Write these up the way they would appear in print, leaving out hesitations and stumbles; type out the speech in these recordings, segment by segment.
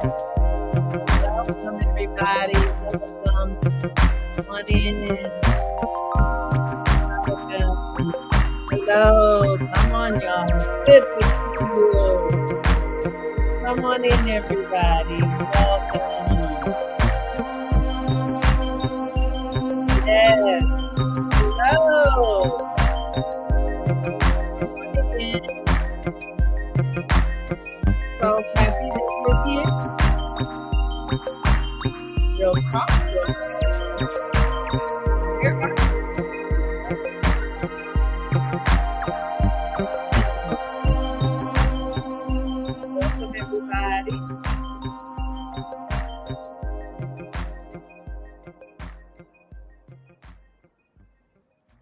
Welcome, everybody. Welcome. Come on in. Welcome. Hello. Come on, y'all. Good to see you. Come on in, everybody. Welcome. Yes. Hello. So happy that you're here. Real talk. Here are welcome, everybody.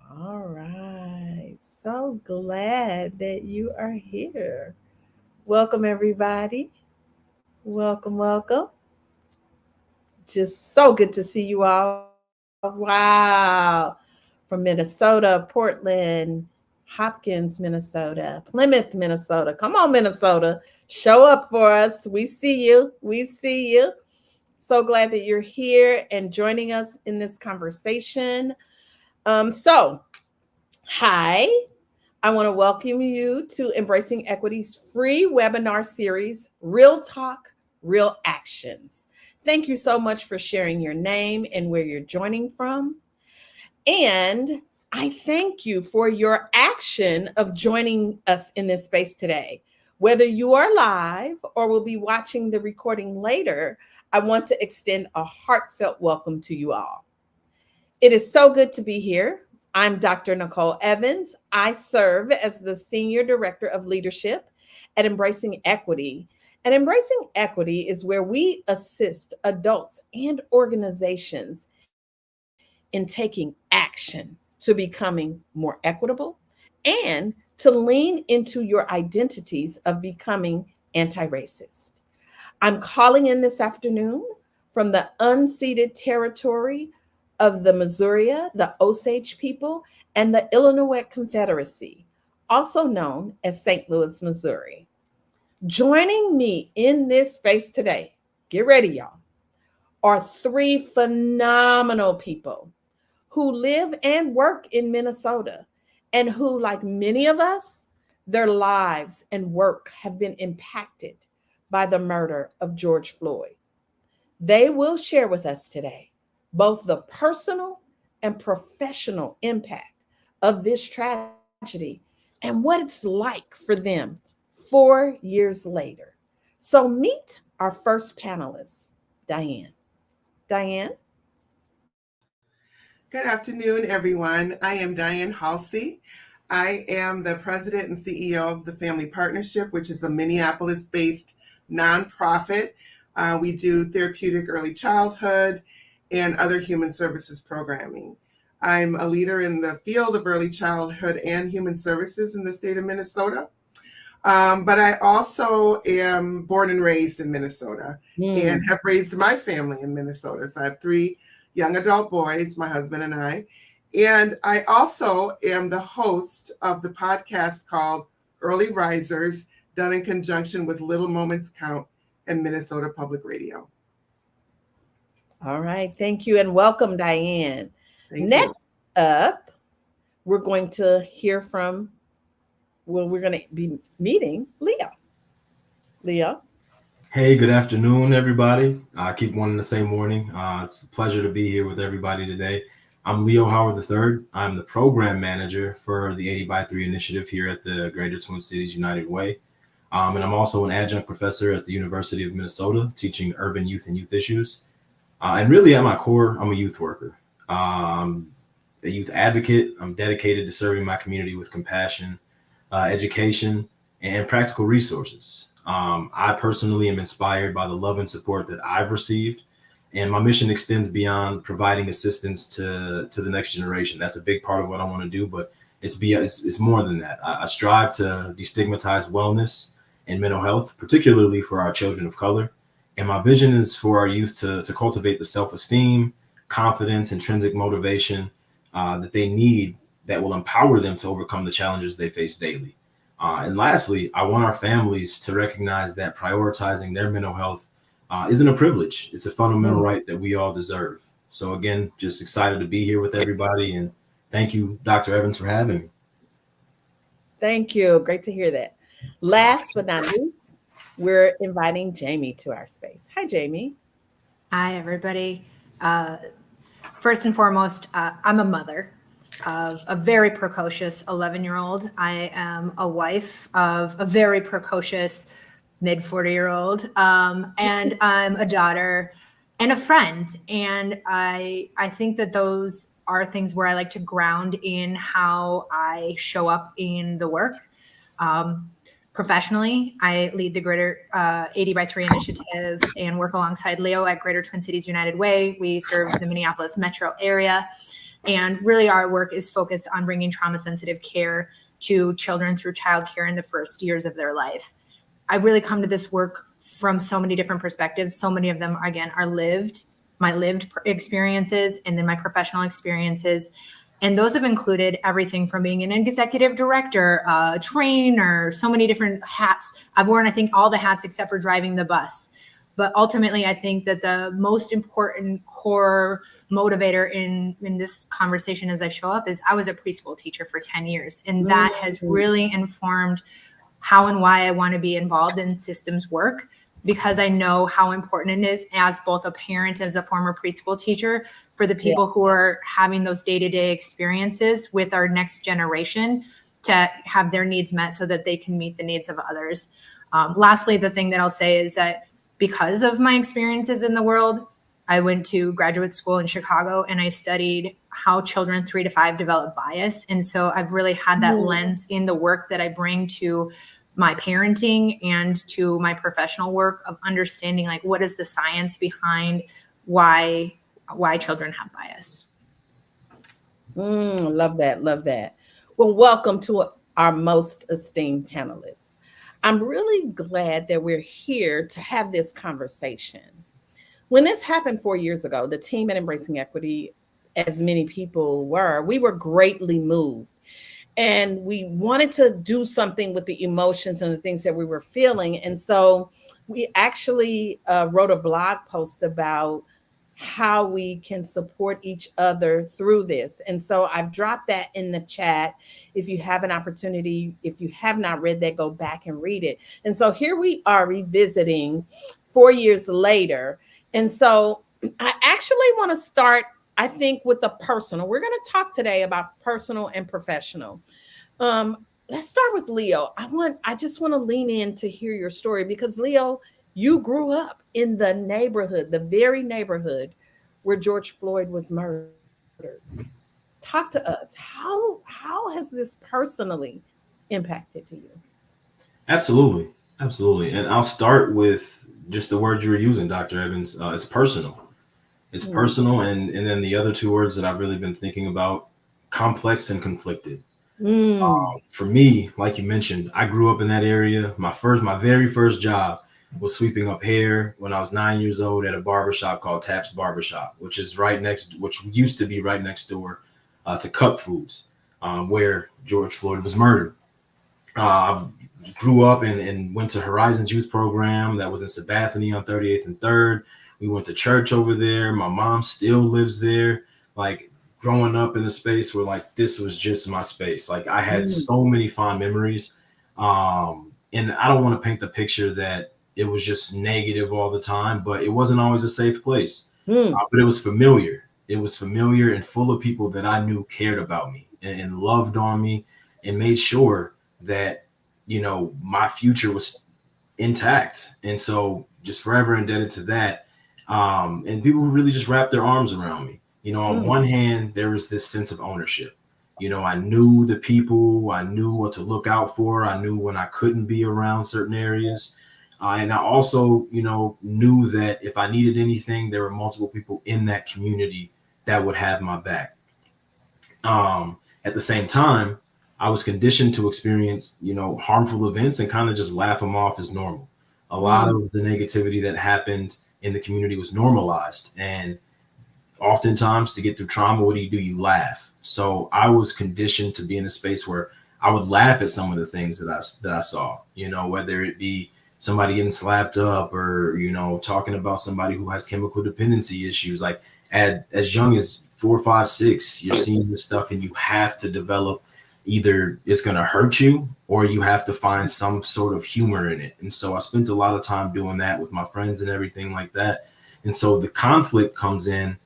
All right. So glad that you are here. Welcome, everybody. Welcome, welcome. Just so good to see you all. Wow. From Minnesota, Portland, Hopkins, Minnesota, Plymouth, Minnesota. Come on, Minnesota. Show up for us. We see you. We see you. So glad that you're here and joining us in this conversation. Hi. I want to welcome you to Embracing Equity's free webinar series, Real Talk, Real Actions. Thank you so much for sharing your name and where you're joining from. And I thank you for your action of joining us in this space today. Whether you are live or will be watching the recording later, I want to extend a heartfelt welcome to you all. It is so good to be here. I'm Dr. Nicole Evans. I serve as the Senior Director of Leadership at Embracing Equity. And Embracing Equity is where we assist adults and organizations in taking action to becoming more equitable and to lean into your identities of becoming anti-racist. I'm calling in this afternoon from the unceded territory of the Missouri, the Osage people, and the Illinois Confederacy, also known as St. Louis, Missouri. Joining me in this space today, get ready, y'all, are three phenomenal people who live and work in Minnesota and who, like many of us, their lives and work have been impacted by the murder of George Floyd. They will share with us today both the personal and professional impact of this tragedy and what it's like for them 4 years later. So meet our first panelist, Diane. Diane? Good afternoon, everyone. I am Diane Halsey. I am the president and CEO of the Family Partnership, which is a Minneapolis-based nonprofit. We do therapeutic early childhood and other human services programming. I'm a leader in the field of early childhood and human services in the state of Minnesota. But I also am born and raised in Minnesota and have raised my family in Minnesota. So I have 3 young adult boys, my husband and I. And I also am the host of the podcast called Early Risers, done in conjunction with Little Moments Count and Minnesota Public Radio. All right. Thank you. And welcome, Diane. Next up, we're going to hear from, we're going to be meeting Leo. Leo. Hey, good afternoon, everybody. I keep wanting to say morning. It's a pleasure to be here with everybody today. I'm Leo Howard III. I'm the program manager for the 80 by 3 initiative here at the Greater Twin Cities United Way. And I'm also an adjunct professor at the University of Minnesota, teaching urban youth and youth issues. And really at my core, I'm a youth worker, a youth advocate. I'm dedicated to serving my community with compassion, education, and practical resources. I personally am inspired by the love and support that I've received, and my mission extends beyond providing assistance to the next generation. That's a big part of what I want to do, but it's more than that. I strive to destigmatize wellness and mental health, particularly for our children of color. And my vision is for our youth to cultivate the self-esteem, confidence, intrinsic motivation that they need that will empower them to overcome the challenges they face daily. And lastly, I want our families to recognize that prioritizing their mental health isn't a privilege. It's a fundamental right that we all deserve. So again, just excited to be here with everybody, and thank you, Dr. Evans, for having me. Thank you. Great to hear that. Last but not least, we're inviting Jamie to our space. Hi, Jamie. Hi, everybody. First and foremost, I'm a mother of a very precocious 11-year-old. I am a wife of a very precocious mid-40-year-old, and I'm a daughter and a friend. And I think that those are things where I like to ground in how I show up in the work. Professionally, I lead the Greater 80x3 initiative and work alongside Leo at Greater Twin Cities United Way. We serve the Minneapolis metro area. And really our work is focused on bringing trauma-sensitive care to children through childcare in the first years of their life. I really come to this work from so many different perspectives. So many of them, again, are my lived experiences and then my professional experiences. And those have included everything from being an executive director, trainer, so many different hats. I've worn, I think, all the hats except for driving the bus. But ultimately, I think that the most important core motivator in this conversation as I show up is I was a preschool teacher for 10 years. And that has really informed how and why I want to be involved in systems work, because I know how important it is as both a parent, as a former preschool teacher, for the people who are having those day-to-day experiences with our next generation to have their needs met so that they can meet the needs of others. Lastly, the thing that I'll say is that because of my experiences in the world, I went to graduate school in Chicago and I studied how children 3 to 5 develop bias. And so I've really had that lens in the work that I bring to my parenting and to my professional work of understanding, like, what is the science behind why children have bias. Love that. Love that. Well, welcome to our most esteemed panelists. I'm really glad that we're here to have this conversation. When this happened 4 years ago, the team at Embracing Equity, as many people were, we were greatly moved. And we wanted to do something with the emotions and the things that we were feeling. And so we actually wrote a blog post about how we can support each other through this. And so I've dropped that in the chat. If you have an opportunity, if you have not read that, go back and read it. And so here we are revisiting 4 years later. And so I actually want to start, I think, with the personal. We're going to talk today about personal and professional. Let's start with Leo. I just want to lean in to hear your story, because Leo, you grew up in the neighborhood, the very neighborhood where George Floyd was murdered. Talk to us. How has this personally impacted to you? Absolutely. And I'll start with just the word you were using, Dr. Evans. It's personal. It's personal. And then the other 2 words that I've really been thinking about, complex and conflicted. For me, like you mentioned, I grew up in that area. My very first job was sweeping up hair when I was 9 years old at a barbershop called Taps Barbershop, which used to be right next door to Cup Foods, where George Floyd was murdered. I grew up and went to Horizons Youth Program that was in Sabathani on 38th and 3rd. We went to church over there. My mom still lives there. Like, growing up in a space where, like, this was just my space. Like, I had so many fond memories. And I don't want to paint the picture that it was just negative all the time, but it wasn't always a safe place. But it was familiar. It was familiar and full of people that I knew cared about me and loved on me and made sure that, my future was intact. And so just forever indebted to that. And people who really just wrapped their arms around me. On one hand, there was this sense of ownership. I knew the people, I knew what to look out for. I knew when I couldn't be around certain areas. And I also, knew that if I needed anything, there were multiple people in that community that would have my back. At the same time, I was conditioned to experience, harmful events and kind of just laugh them off as normal. A lot of the negativity that happened in the community was normalized. And oftentimes, to get through trauma, what do? You laugh. So I was conditioned to be in a space where I would laugh at some of the things that I saw, whether it be somebody getting slapped up, or talking about somebody who has chemical dependency issues. Like as young as 4, 5, 6, you're seeing this stuff, and you have to develop, either it's going to hurt you or you have to find some sort of humor in it. And so I spent a lot of time doing that with my friends and everything like that. And so the conflict comes in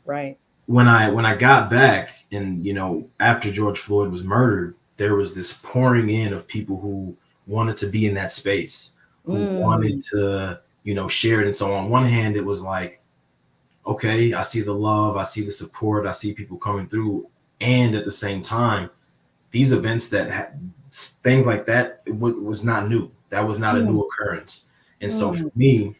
Right. when I got back, and after George Floyd was murdered, there was this pouring in of people who wanted to be in that space, who wanted to share it. And so on one hand, it was like, okay, I see the love, I see the support, I see people coming through. And at the same time, these events things like that, was not new. That was not a new occurrence. And so for me,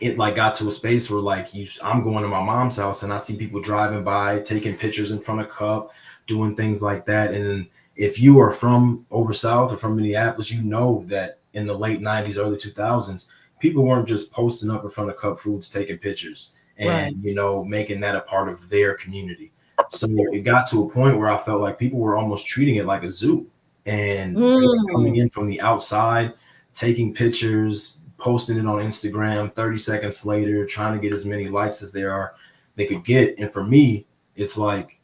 it like got to a space where like I'm going to my mom's house and I see people driving by, taking pictures in front of Cup, doing things like that. And then if you are from over South or from Minneapolis, that in the late 90s, early 2000s, people weren't just posting up in front of Cup Foods, taking pictures and, making that a part of their community. So it got to a point where I felt like people were almost treating it like a zoo, and coming in from the outside, taking pictures, posting it on Instagram, 30 seconds later, trying to get as many likes as they could get. And for me, it's like,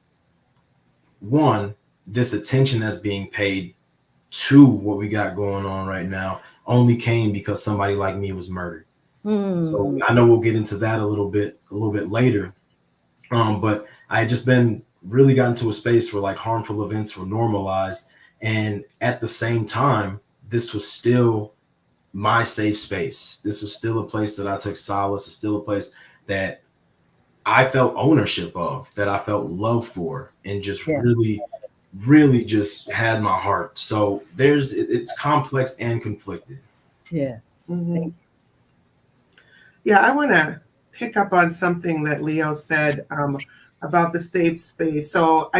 one, this attention that's being paid to what we got going on right now only came because somebody like me was murdered. So I know we'll get into that a little bit later. But I had just really gotten to a space where like harmful events were normalized. And at the same time, this was still my safe space. This was still a place that I took solace. It's still a place that I felt ownership of, that I felt love for, and just really just had my heart. So it's complex and conflicted. Yes. Mm-hmm. Yeah, I want to pick up on something that Leo said about the safe space. So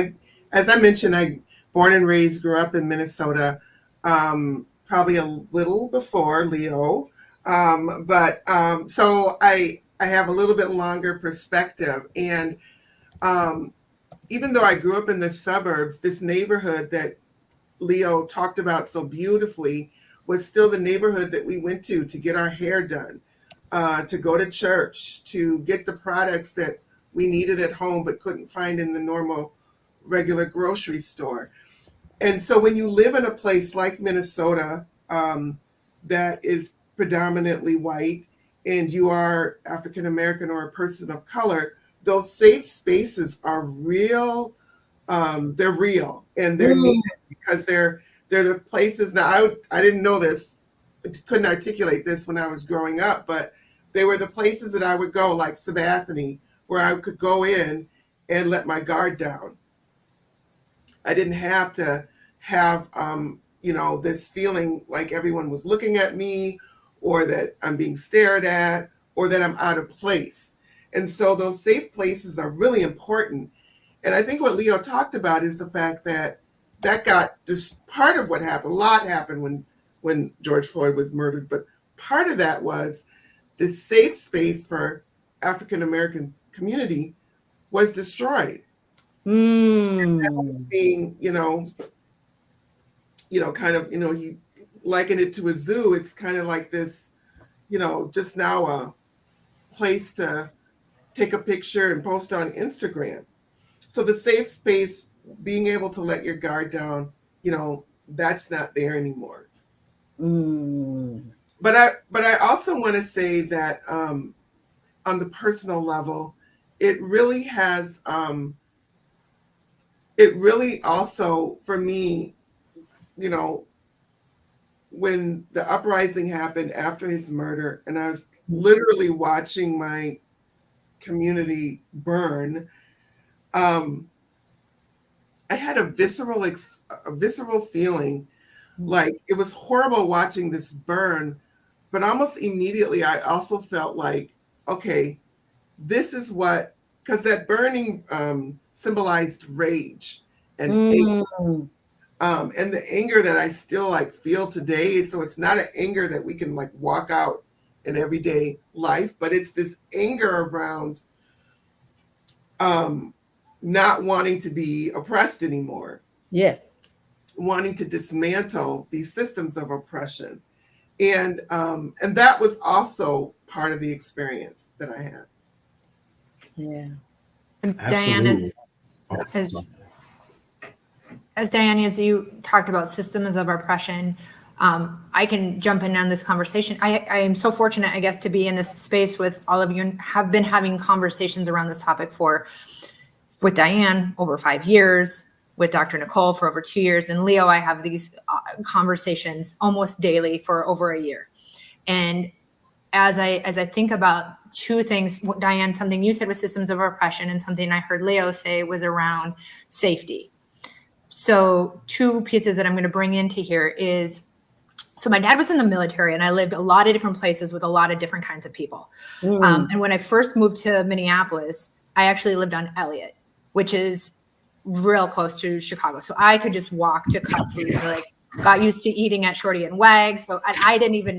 as I mentioned, I born and raised, grew up in Minnesota, probably a little before Leo. So I have a little bit longer perspective. And even though I grew up in the suburbs, this neighborhood that Leo talked about so beautifully was still the neighborhood that we went to get our hair done, to go to church, to get the products that we needed at home but couldn't find in the normal regular grocery store. And so when you live in a place like Minnesota that is predominantly white, and you are African American or a person of color, those safe spaces are real. They're real, and they're needed, because they're the places. Now I didn't know this, couldn't articulate this when I was growing up, but they were the places that I would go, like Sabathany, where I could go in and let my guard down. I didn't have to have this feeling like everyone was looking at me, or that I'm being stared at, or that I'm out of place. And so those safe places are really important. And I think what Leo talked about is the fact that got this part of what happened. A lot happened when George Floyd was murdered, but part of that was the safe space for African American community was destroyed. Being, kind of, he likened it to a zoo. It's kind of like this, just now a place to take a picture and post on Instagram. So the safe space, being able to let your guard down, that's not there anymore. But I also want to say that on the personal level, it really has, it really also, for me, when the uprising happened after his murder, and I was literally watching my community burn, I had a visceral feeling, like it was horrible watching this burn, but almost immediately I also felt like, okay, this is what, because that burning symbolized rage and anger, and the anger that I still feel today. So it's not an anger that we can walk out in everyday life, but it's this anger around not wanting to be oppressed anymore. Yes. Wanting to dismantle these systems of oppression. And that was also part of the experience that I had. Yeah. And Diane, as Diane, as you talked about systems of oppression, I can jump in on this conversation. I am so fortunate, I guess, to be in this space with all of you and have been having conversations around this topic with Diane over 5 years, with Dr. Nicole for over 2 years, and Leo, I have these conversations almost daily for over a year. And as I think about two things, Diane, something you said was systems of oppression, and something I heard Leo say was around safety. So two pieces that I'm going to bring into here is, so my dad was in the military, and I lived a lot of different places with a lot of different kinds of people. And when I first moved to Minneapolis, I actually lived on Elliott, which is real close to Chicago. So I could just walk to Cup Foods. Like, got used to eating at Shorty and Wags. So I didn't even,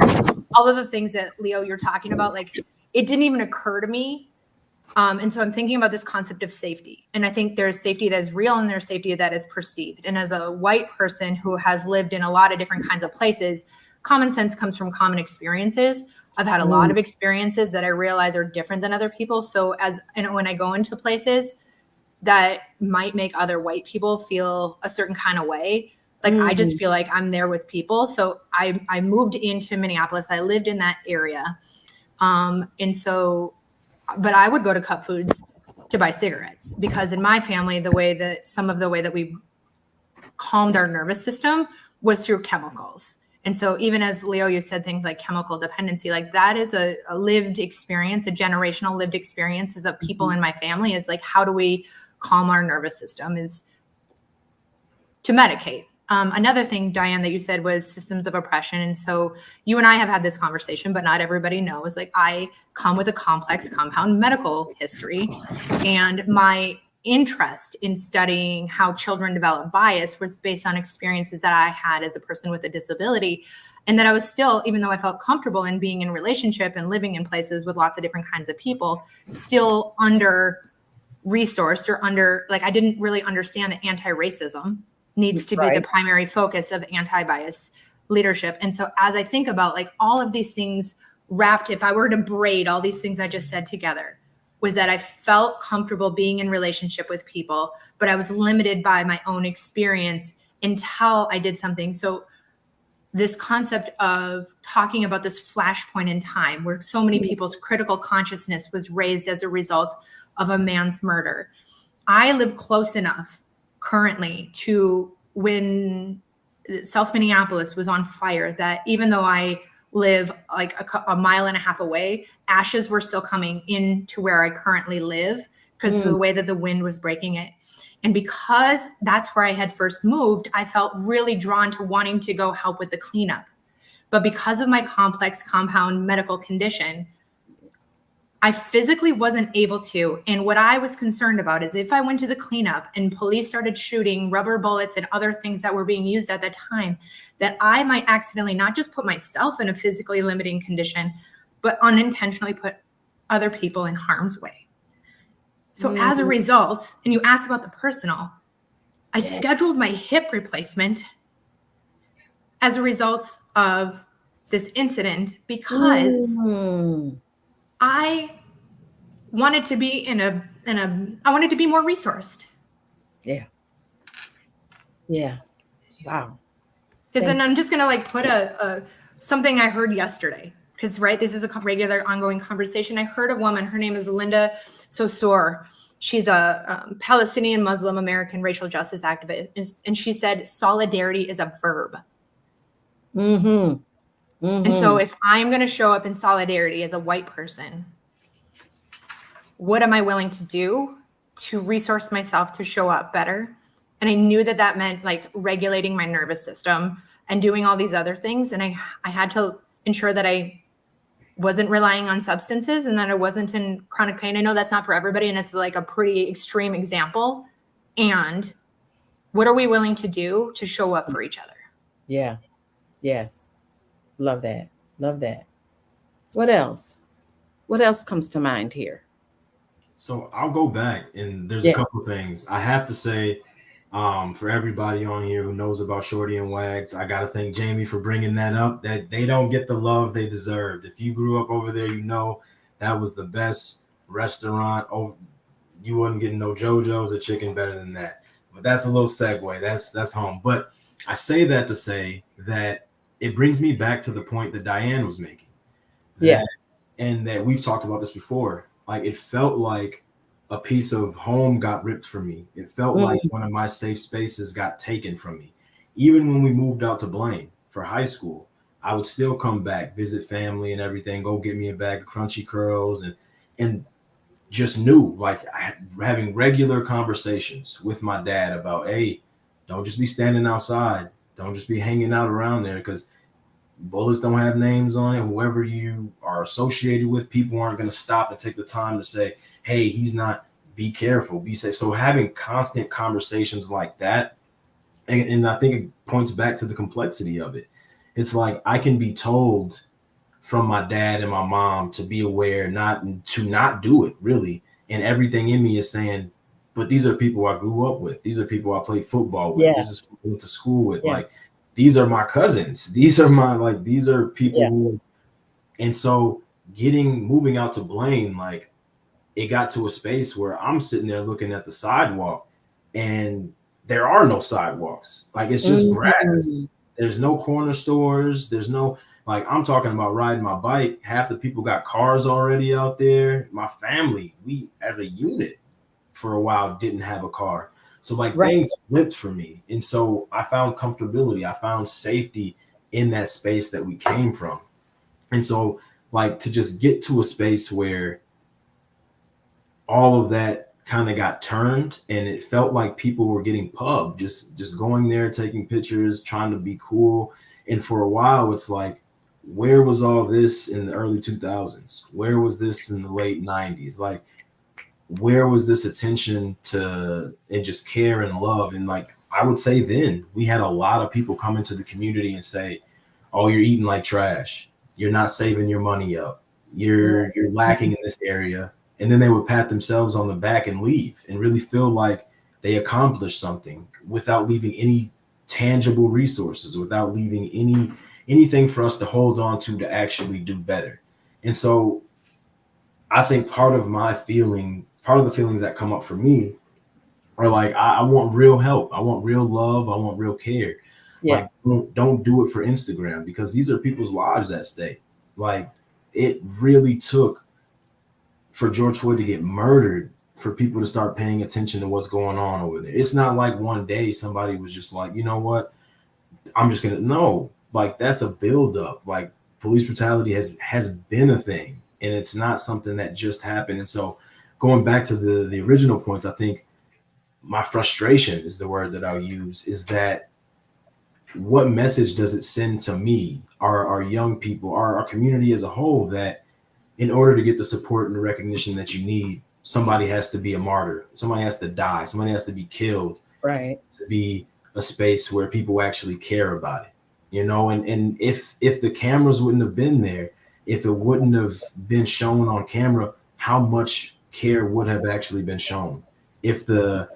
all of the things that Leo, you're talking about, like, it didn't even occur to me. And so I'm thinking about this concept of safety. And I think there's safety that is real and there's safety that is perceived. And as a white person who has lived in a lot of different kinds of places, common sense comes from common experiences. I've had a lot of experiences that I realize are different than other people. So when I go into places that might make other white people feel a certain kind of way, like I just feel like I'm there with people. So I moved into Minneapolis. I lived in that area. But I would go to Cup Foods to buy cigarettes, because in my family, the way that we calmed our nervous system was through chemicals. And so even as Leo, you said things like chemical dependency, like that is a lived experience, a generational lived experiences of people in my family, is like, how do we calm our nervous system, is to medicate. Another thing, Diane, that you said was systems of oppression. And so you and I have had this conversation, but not everybody knows, like, I come with a complex compound medical history, and my interest in studying how children develop bias was based on experiences that I had as a person with a disability. And that I was still, even though I felt comfortable in being in relationship and living in places with lots of different kinds of people, still under resourced or under, like, I didn't really understand that anti-racism needs to be the primary focus of anti-bias leadership. And so as I think about, like, all of these things wrapped, if I were to braid all these things I just said together, was that I felt comfortable being in relationship with people, but I was limited by my own experience until I did something. So this concept of talking about this flashpoint in time where so many people's critical consciousness was raised as a result of a man's murder. I live close enough currently to when South Minneapolis was on fire that even though I live like a mile and a half away, ashes were still coming into where I currently live because of the way that the wind was breaking it. And because that's where I had first moved, I felt really drawn to wanting to go help with the cleanup. But because of my complex compound medical condition, I physically wasn't able to. And what I was concerned about is if I went to the cleanup and police started shooting rubber bullets and other things that were being used at the time, that I might accidentally not just put myself in a physically limiting condition, but unintentionally put other people in harm's way. So as a result, and you asked about the personal, I scheduled my hip replacement as a result of this incident because I wanted to be I wanted to be more resourced. Yeah. Yeah. Wow. Because then I'm just going to like put something I heard yesterday. Because, right, this is a regular ongoing conversation. I heard a woman, her name is Linda Sosor. She's a Palestinian Muslim American racial justice activist. And she said, solidarity is a verb. And so if I'm going to show up in solidarity as a white person, what am I willing to do to resource myself to show up better? And I knew that that meant like regulating my nervous system and doing all these other things. And I had to ensure that I wasn't relying on substances and that I wasn't in chronic pain. I know that's not for everybody, and it's like a pretty extreme example. And what are we willing to do to show up for each other? Yeah. Yes. Love that. Love that. What else? What else comes to mind here? So I'll go back, and there's a couple of things I have to say. For everybody on here who knows about Shorty and Wags, I gotta thank Jamie for bringing that up. That they don't get the love they deserved. If you grew up over there, you know that was the best restaurant. Oh, you wasn't getting no JoJo's or chicken better than that. But that's a little segue. That's home. But I say that to say that it brings me back to the point that Diane was making. Yeah. And that we've talked about this before. Like it felt like a piece of home got ripped from me. It felt like one of my safe spaces got taken from me. Even when we moved out to Blaine for high school, I would still come back, visit family and everything, go get me a bag of crunchy curls and just knew like having regular conversations with my dad about, hey, don't just be standing outside. Don't just be hanging out around there because bullets don't have names on it. Whoever you are associated with, people aren't going to stop and take the time to say, hey, he's not, be careful, be safe. So having constant conversations like that, and I think it points back to the complexity of it. It's like I can be told from my dad and my mom to be aware, not do it really. And everything in me is saying, but these are people I grew up with. These are people I played football with. Yeah. This is who I went to school with. Yeah. Like, these are my cousins. These are people who, and so moving out to Blaine, like it got to a space where I'm sitting there looking at the sidewalk and there are no sidewalks. Like it's just grass. There's no corner stores. There's no, like I'm talking about riding my bike. Half the people got cars already out there. My family, we as a unit for a while didn't have a car. So like things flipped for me. And so I found comfortability. I found safety in that space that we came from. And so like to just get to a space where all of that kind of got turned and it felt like people were getting pub, just going there, taking pictures, trying to be cool. And for a while, it's like, where was all this in the early 2000s? Where was this in the late 90s? Like, where was this attention to and just care and love? And like I would say then we had a lot of people come into the community and say, oh, you're eating like trash. You're not saving your money up. You're lacking in this area. And then they would pat themselves on the back and leave and really feel like they accomplished something without leaving any tangible resources, without leaving anything for us to hold on to actually do better. And so I think part of the feelings that come up for me are like, I want real help. I want real love. I want real care. Yeah. Like don't do it for Instagram because these are people's lives at stake. Like it really took for George Floyd to get murdered for people to start paying attention to what's going on over there. It's not like one day somebody was just like, you know what, I'm just gonna no, like that's a buildup. Like police brutality has been a thing and it's not something that just happened. And so going back to the original points, I think my frustration is the word that I'll use, is that what message does it send to me, our young people, our community as a whole, that in order to get the support and the recognition that you need, somebody has to be a martyr. Somebody has to die. Somebody has to be killed. Right. To be a space where people actually care about it. You know, and if the cameras wouldn't have been there, if it wouldn't have been shown on camera, how much care would have actually been shown? If the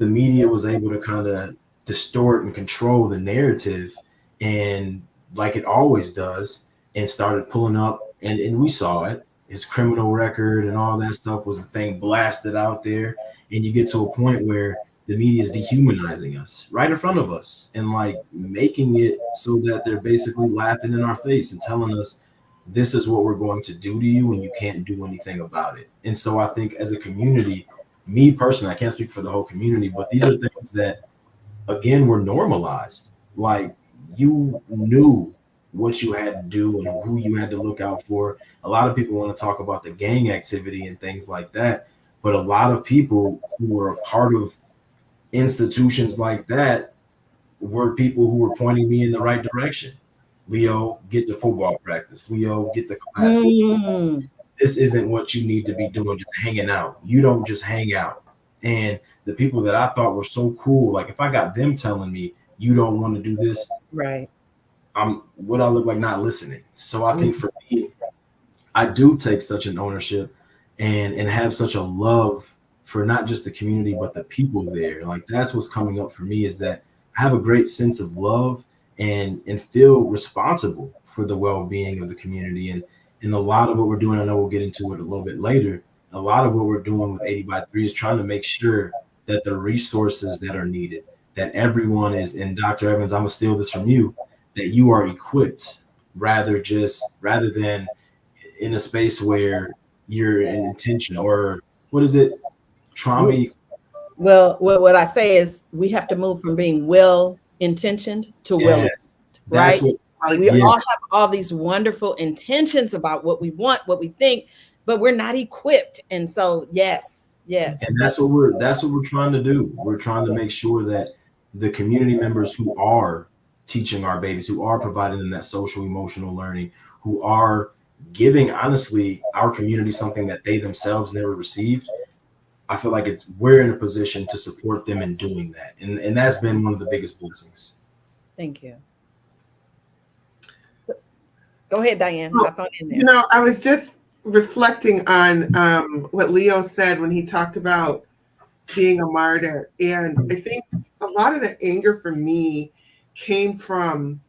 media was able to kind of distort and control the narrative and like it always does and started pulling up and we saw it, his criminal record and all that stuff was the thing blasted out there. And you get to a point where the media is dehumanizing us right in front of us and like making it so that they're basically laughing in our face and telling us this is what we're going to do to you and you can't do anything about it. And so I think as a community, me personally, I can't speak for the whole community, but these are things that again were normalized. Like you knew what you had to do and who you had to look out for. A lot of people want to talk about the gang activity and things like that, but a lot of people who were a part of institutions like that were people who were pointing me in the right direction. Leo, get to football practice. Leo, get to class. This isn't what you need to be doing, just hanging out. You don't just hang out. And the people that I thought were so cool, like if I got them telling me you don't want to do this, right? What I look like not listening. So I think for me, I do take such an ownership and have such a love for not just the community, but the people there. Like that's what's coming up for me is that I have a great sense of love and feel responsible for the well-being of the community. And a lot of what we're doing, I know we'll get into it a little bit later. A lot of what we're doing with 80 by 3 is trying to make sure that the resources that are needed, that everyone is, and Dr. Evans, I'm gonna steal this from you, that you are equipped rather than in a space where you're in intention or what is it? Trauma. Well, what I say is we have to move from being well intentioned to well, Yes. That's right? what, We yeah. all have all these wonderful intentions about what we want, what we think, but we're not equipped. And so, yes, And that's what we're trying to do. We're trying to make sure that the community members who are teaching our babies, who are providing them that social emotional learning, who are giving honestly our community something that they themselves never received. I feel like we're in a position to support them in doing that. And that's been one of the biggest blessings. Thank you. So, go ahead, Diane. Well, Hop on in there. I was just reflecting on what Leo said when he talked about being a martyr. And I think a lot of the anger for me came from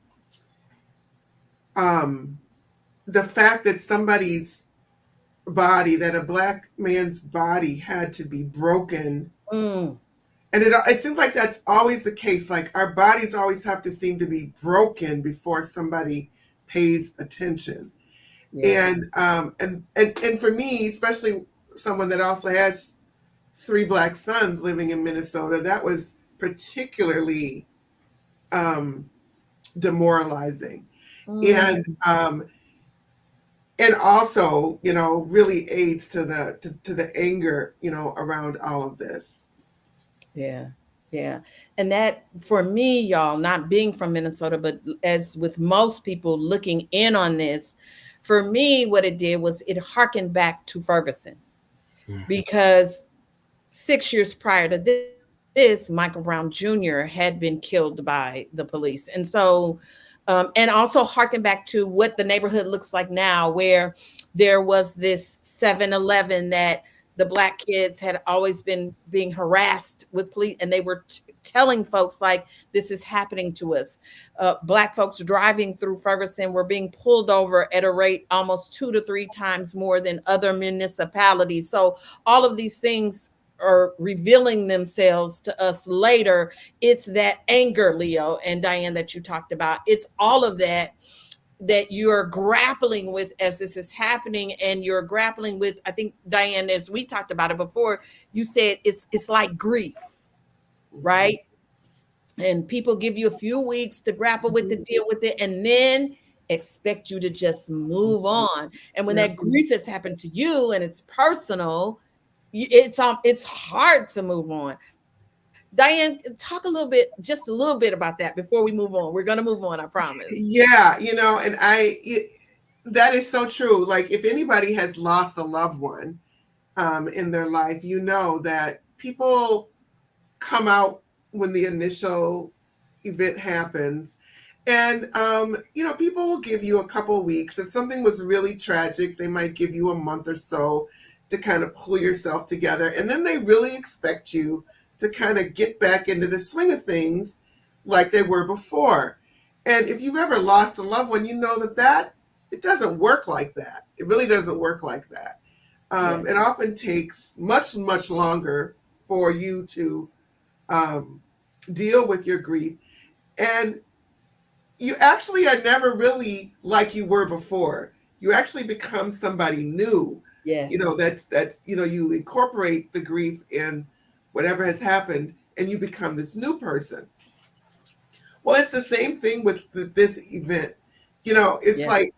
the fact that somebody's body, that a Black man's body had to be broken. Mm. And it seems like that's always the case. Like our bodies always have to seem to be broken before somebody pays attention. Yeah. And for me, especially someone that also has 3 Black sons living in Minnesota, that was particularly demoralizing. Mm. And also, really aids to the anger, around all of this. Yeah. Yeah. And that for me, y'all, not being from Minnesota, but as with most people looking in on this, for me, what it did was it harkened back to Ferguson because 6 years prior to this, Michael Brown Jr. had been killed by the police. And so, and also harken back to what the neighborhood looks like now, where there was this 7-Eleven that the Black kids had always been being harassed with police, and they were telling folks like, this is happening to us. Black folks driving through Ferguson were being pulled over at a rate almost 2 to 3 times more than other municipalities. So all of these things are revealing themselves to us later. It's that anger, Leo and Diane, that you talked about. It's all of that you're grappling with as this is happening, and you're grappling with, I think, Diane, as we talked about it before, you said it's like grief, right? And people give you a few weeks to grapple with it, deal with it, and then expect you to just move on. And when that grief has happened to you and it's personal, it's hard to move on. Diane, talk just a little bit about that before we move on. We're going to move on, I promise. Yeah, and that is so true. Like if anybody has lost a loved one in their life, that people come out when the initial event happens. And, people will give you a couple of weeks. If something was really tragic, they might give you a month or so to kind of pull yourself together. And then they really expect you to kind of get back into the swing of things like they were before. And if you've ever lost a loved one, you know that it doesn't work like that. It really doesn't work like that. It often takes much, much longer for you to deal with your grief. And you actually are never really like you were before. You actually become somebody new. Yes. That's you incorporate the grief in whatever has happened, and you become this new person. Well, it's the same thing with this event. It's like,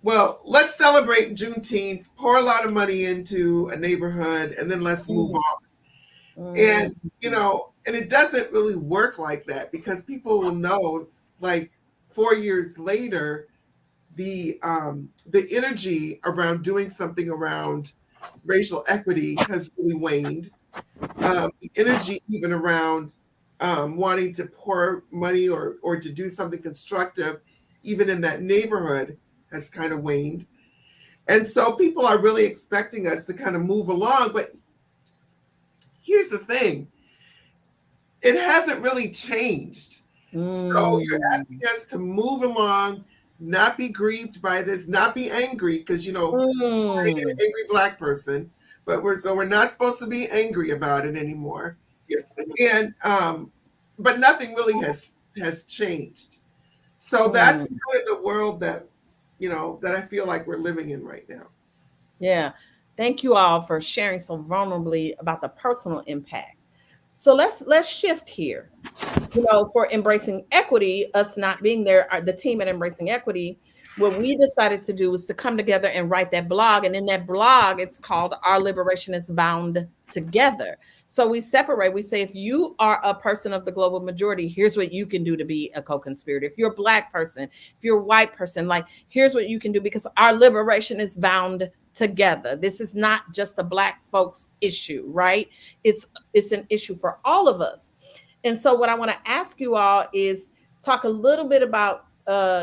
well, let's celebrate Juneteenth, pour a lot of money into a neighborhood, and then let's move on. And, and it doesn't really work like that, because people will know, like 4 years later, the energy around doing something around racial equity has really waned. The energy even around wanting to pour money or to do something constructive, even in that neighborhood, has kind of waned. And so people are really expecting us to kind of move along, but here's the thing, it hasn't really changed. So you're Mm. asking us to move along, not be grieved by this, not be angry, because people hate an Mm. angry Black person, but we're not supposed to be angry about it anymore. And but nothing really has changed. So that's Mm. kind of the world that I feel like we're living in right now. Yeah. Thank you all for sharing so vulnerably about the personal impact. So let's shift here. For embracing equity, us not being there, the team at Embracing Equity, what we decided to do was to come together and write that blog. And in that blog, it's called Our Liberation is Bound Together. So we separate, we say, if you are a person of the global majority, here's what you can do to be a co-conspirator. If you're a Black person, if you're a white person, like, here's what you can do, because our liberation is bound together. This is not just a Black folks issue, right? It's an issue for all of us. And so what I want to ask you all is talk a little bit about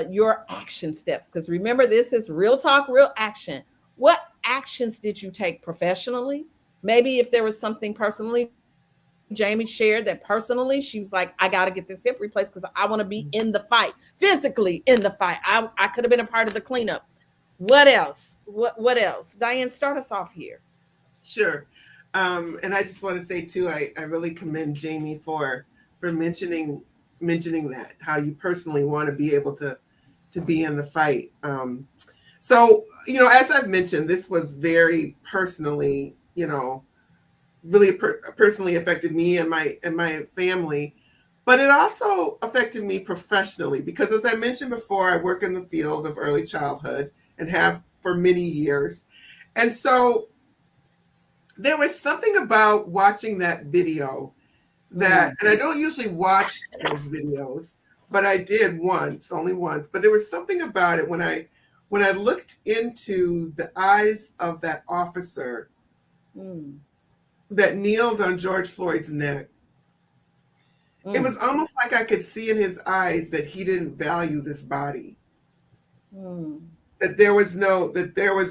your action steps, because remember, this is real talk, real action. What actions did you take professionally? Maybe if there was something personally, Jamie shared that personally, she was like, I got to get this hip replaced because I want to be in the fight, physically in the fight. I could have been a part of the cleanup. What else? What else? Diane, start us off here. Sure. And I just want to say too, I really commend Jamie for mentioning that, how you personally want to be able to be in the fight. So, as I've mentioned, this was very personally, really personally affected me and my family, but it also affected me professionally because, as I mentioned before, I work in the field of early childhood and have for many years. And so there was something about watching that video and I don't usually watch those videos, but I did only once. But there was something about it when I looked into the eyes of that officer that kneeled on George Floyd's neck. It was almost like I could see in his eyes that he didn't value this body. That there was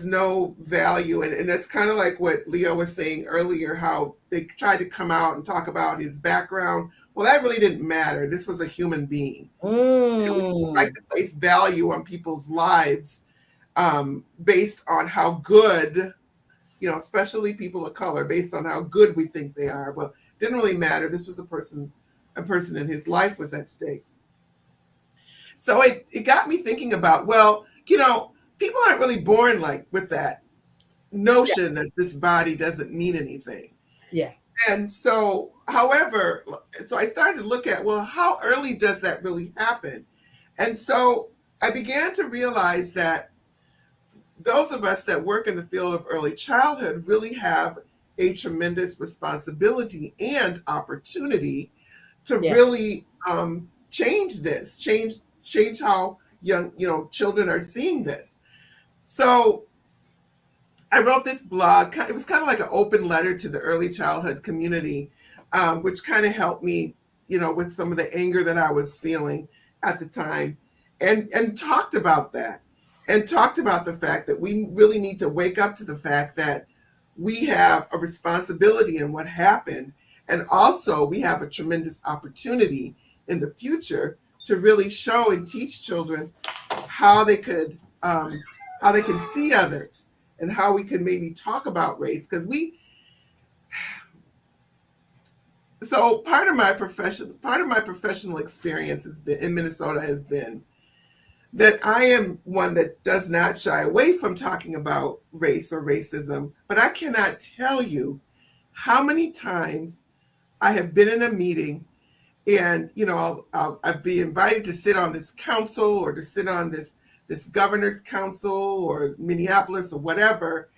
no value. And that's kind of like what Leo was saying earlier, how they tried to come out and talk about his background. Well, that really didn't matter. This was a human being. We like to place value on people's lives based on how good, especially people of color, based on how good we think they are. Well, it didn't really matter. This was a person and his life was at stake. So it got me thinking about, well, people aren't really born with that notion that this body doesn't mean anything. Yeah. And so, however, I started to look at, well, how early does that really happen? And so I began to realize that those of us that work in the field of early childhood really have a tremendous responsibility and opportunity to really change how young, children are seeing this. So I wrote this blog. It was kind of like an open letter to the early childhood community, which kind of helped me, with some of the anger that I was feeling at the time, and talked about that, and talked about the fact that we really need to wake up to the fact that we have a responsibility in what happened, and also we have a tremendous opportunity in the future to really show and teach children how they can see others and how we can maybe talk about race. Because part of my professional experience has been in Minnesota has been that I am one that does not shy away from talking about race or racism, but I cannot tell you how many times I have been in a meeting and, I'll be invited to sit on this council or to sit on this governor's council or Minneapolis or whatever.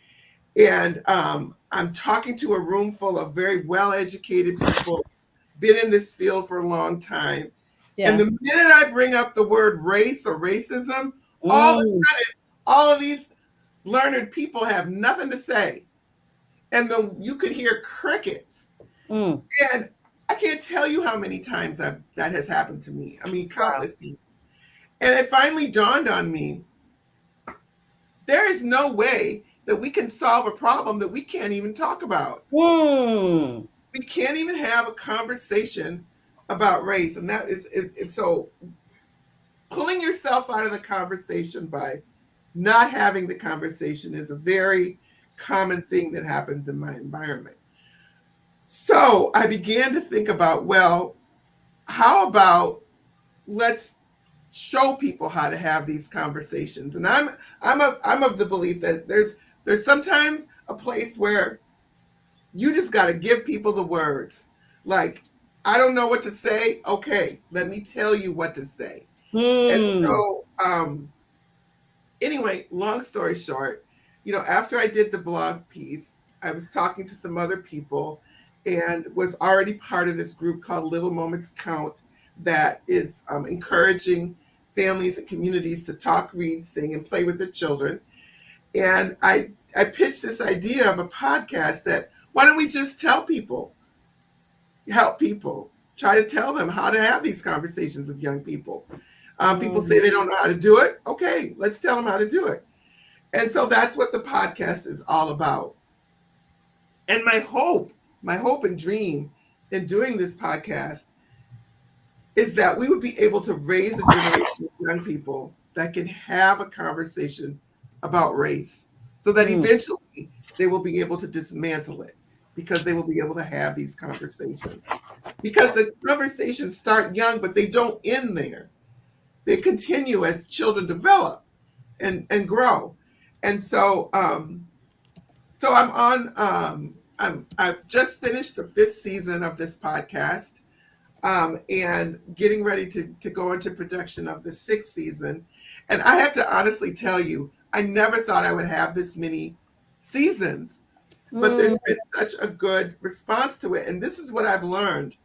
And I'm talking to a room full of very well-educated people, been in this field for a long time. Yeah. And the minute I bring up the word race or racism, all of a sudden, all of these learned people have nothing to say. And you could hear crickets. And I can't tell you how many times that has happened to me. I mean, countless times. And it finally dawned on me, there is no way that we can solve a problem that we can't even talk about. We we can't even have a conversation about race. And that is so pulling yourself out of the conversation by not having the conversation is a very common thing that happens in my environment. So I began to think about, well, how about let's show people how to have these conversations. And I'm of the belief that there's sometimes a place where you just got to give people the words. Like, I don't know what to say. Okay, let me tell you what to say. And so, anyway, long story short, after I did the blog piece, I was talking to some other people and was already part of this group called Little Moments Count that is encouraging families and communities to talk, read, sing, and play with their children. And I pitched this idea of a podcast that, why don't we just tell people, help people, try to tell them how to have these conversations with young people. People say they don't know how to do it. Okay, let's tell them how to do it. And so that's what the podcast is all about. And my hope and dream in doing this podcast is that we would be able to raise a generation of young people that can have a conversation about race so that eventually they will be able to dismantle it because they will be able to have these conversations. Because the conversations start young, but they don't end there. They continue as children develop and grow. And so I've just finished the 5th season of this podcast. And getting ready to go into production of the 6th season. And I have to honestly tell you, I never thought I would have this many seasons, but there's been such a good response to it. And this is what I've learned.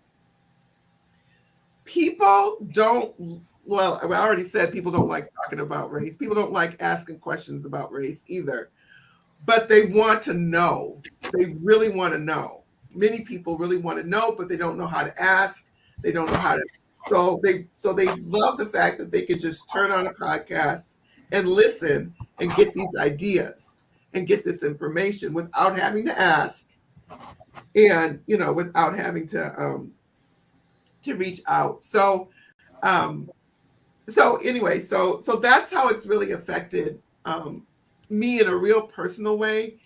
People don't, well, I already said people don't like talking about race. People don't like asking questions about race either, but they want to know. They really want to know. Many people really want to know, but they don't know how to ask. They don't know how to, so they love the fact that they could just turn on a podcast and listen and get these ideas and get this information without having to ask and, without having to reach out. So anyway, so that's how it's really affected me in a real personal way.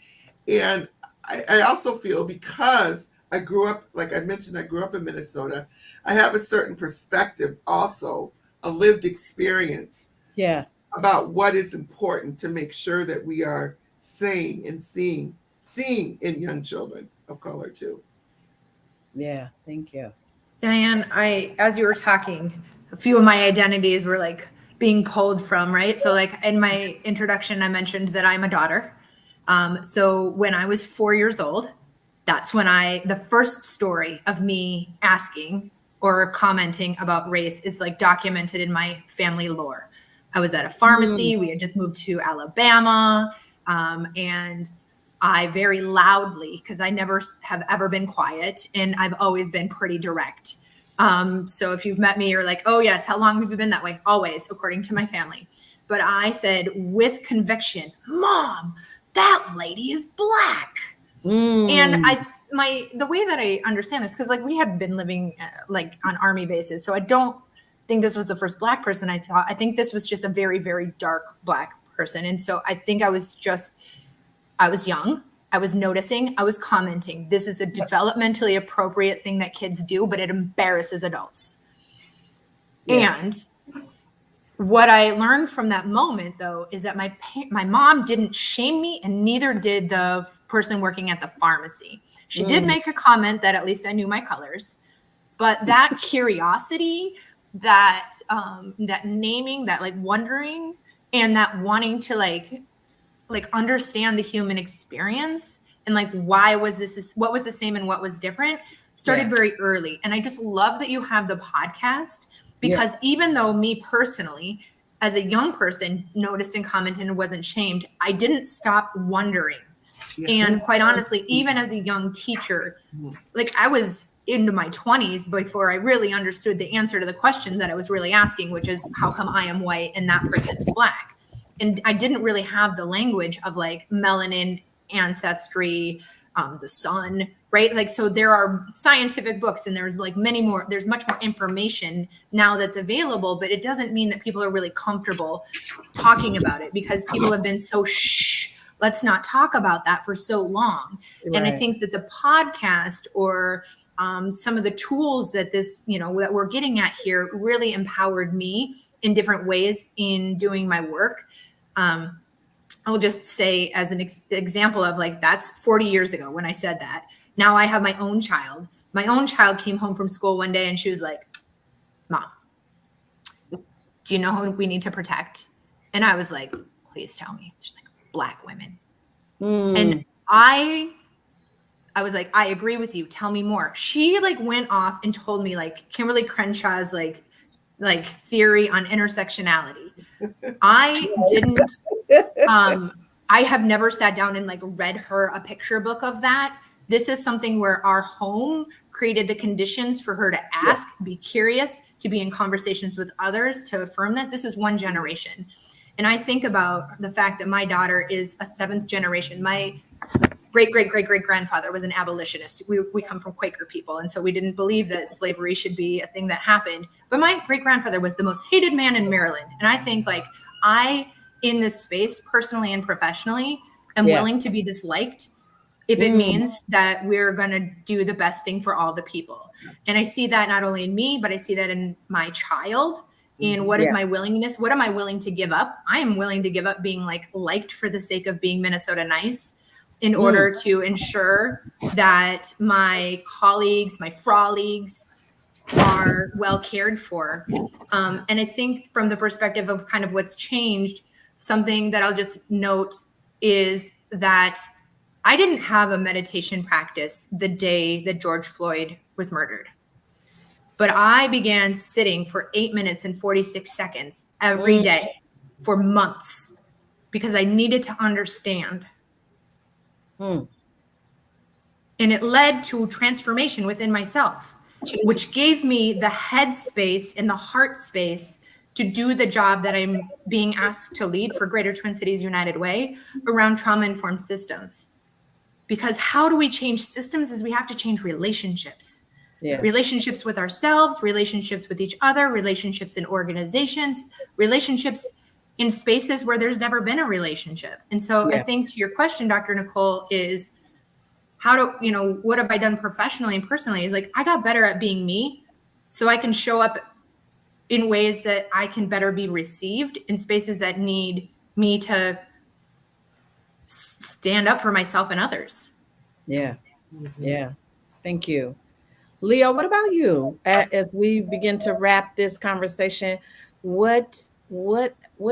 And I also feel because I grew up, like I mentioned, I grew up in Minnesota. I have a certain perspective also, a lived experience about what is important to make sure that we are saying and seeing in young children of color too. Yeah, thank you. Diane, as you were talking, a few of my identities were like being pulled from, right? So like in my introduction, I mentioned that I'm a daughter. So when I was 4 years old, that's when the first story of me asking or commenting about race is like documented in my family lore. I was at a pharmacy. We had just moved to Alabama. And I very loudly, because I never have ever been quiet and I've always been pretty direct. So if you've met me, you're like, oh yes, how long have you been that way? Always, according to my family. But I said with conviction, Mom, that lady is Black. And the way that I understand this, because like we had been living like on army bases, so I don't think this was the first Black person I saw. I think this was just a very, very dark Black person. And so I think I was young, I was noticing, I was commenting. This is a developmentally appropriate thing that kids do, but it embarrasses adults. Yeah. And what I learned from that moment, though, is that my mom didn't shame me, and neither did the person working at the pharmacy. She did make a comment that at least I knew my colors, but that curiosity, that naming, that like wondering, and that wanting to like understand the human experience and like what was the same and what was different started very early. And I just love that you have the podcast. Because even though me personally, as a young person, noticed and commented and wasn't shamed, I didn't stop wondering. And quite honestly, even as a young teacher, like I was into my 20s before I really understood the answer to the question that I was really asking, which is how come I am white and that person is Black? And I didn't really have the language of like melanin, ancestry, the sun, right? Like, so there are scientific books and there's like many more, there's much more information now that's available, but it doesn't mean that people are really comfortable talking about it because people have been so let's not talk about that for so long. Right. And I think that the podcast or some of the tools that this, that we're getting at here really empowered me in different ways in doing my work. I'll just say as an example of like, that's 40 years ago when I said that. Now I have my own child. My own child came home from school one day and she was like, Mom, do you know who we need to protect? And I was like, please tell me. She's like, Black women. And I was like, I agree with you. Tell me more. She like went off and told me like Kimberly Crenshaw's like theory on intersectionality. I didn't, I have never sat down and like read her a picture book of that. This is something where our home created the conditions for her to ask, be curious, to be in conversations with others, to affirm that. This is one generation. And I think about the fact that my daughter is a 7th generation. My great-great-great-great-grandfather was an abolitionist. We come from Quaker people. And so we didn't believe that slavery should be a thing that happened. But my great-grandfather was the most hated man in Maryland. And I think like in this space, personally and professionally, am willing to be disliked if it means that we're going to do the best thing for all the people. And I see that not only in me, but I see that in my child. And what is my willingness? What am I willing to give up? I am willing to give up being like liked for the sake of being Minnesota nice in order to ensure that my colleagues, my froligs are well cared for. And I think from the perspective of kind of what's changed, something that I'll just note is that I didn't have a meditation practice the day that George Floyd was murdered. But I began sitting for 8 minutes and 46 seconds every day for months because I needed to understand. And it led to transformation within myself, which gave me the head space and the heart space to do the job that I'm being asked to lead for Greater Twin Cities United Way around trauma-informed systems. Because how do we change systems is we have to change relationships. Relationships with ourselves, relationships with each other, relationships in organizations, relationships in spaces where there's never been a relationship. And so I think to your question, Dr. Nicole, is what have I done professionally and personally is like, I got better at being me so I can show up in ways that I can better be received in spaces that need me to stand up for myself and others. Yeah. Thank you. Leo, what about you? As we begin to wrap this conversation, what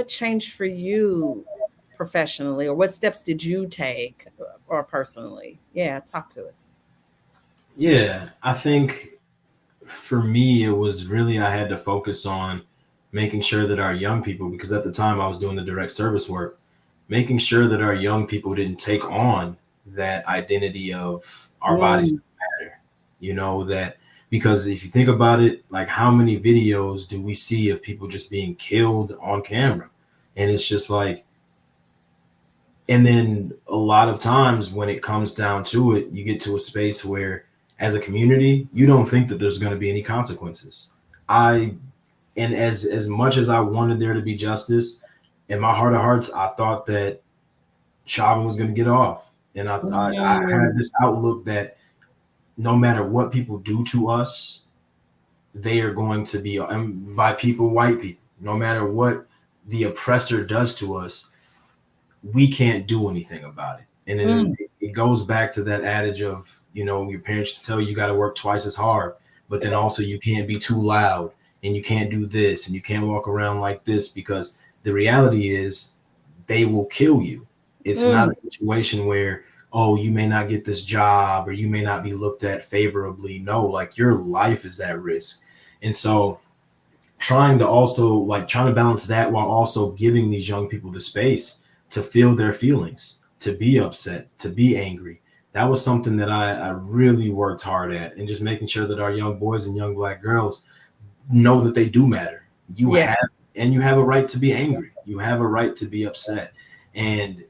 changed for you professionally, or what steps did you take or personally? Yeah, talk to us. Yeah, I think for me, it was really, I had to focus on making sure that our young people, because at the time I was doing the direct service work, making sure that our young people didn't take on that identity of our bodies matter, that, because if you think about it, like how many videos do we see of people just being killed on camera? And it's just like, and then a lot of times when it comes down to it, you get to a space where as a community, you don't think that there's going to be any consequences. And as much as I wanted there to be justice, in my heart of hearts, I thought that Chauvin was going to get off. And I had this outlook that no matter what people do to us, they are going to be, and by people, white people, no matter what the oppressor does to us, we can't do anything about it. And then it goes back to that adage of, your parents tell you got to work twice as hard, but then also you can't be too loud and you can't do this and you can't walk around like this, because the reality is they will kill you. It's not a situation where, oh, you may not get this job or you may not be looked at favorably. No, like your life is at risk. And so trying to balance that while also giving these young people the space to feel their feelings, to be upset, to be angry. That was something that I really worked hard at, and just making sure that our young boys and young Black girls know that they do matter. You have a right to be angry. You have a right to be upset. And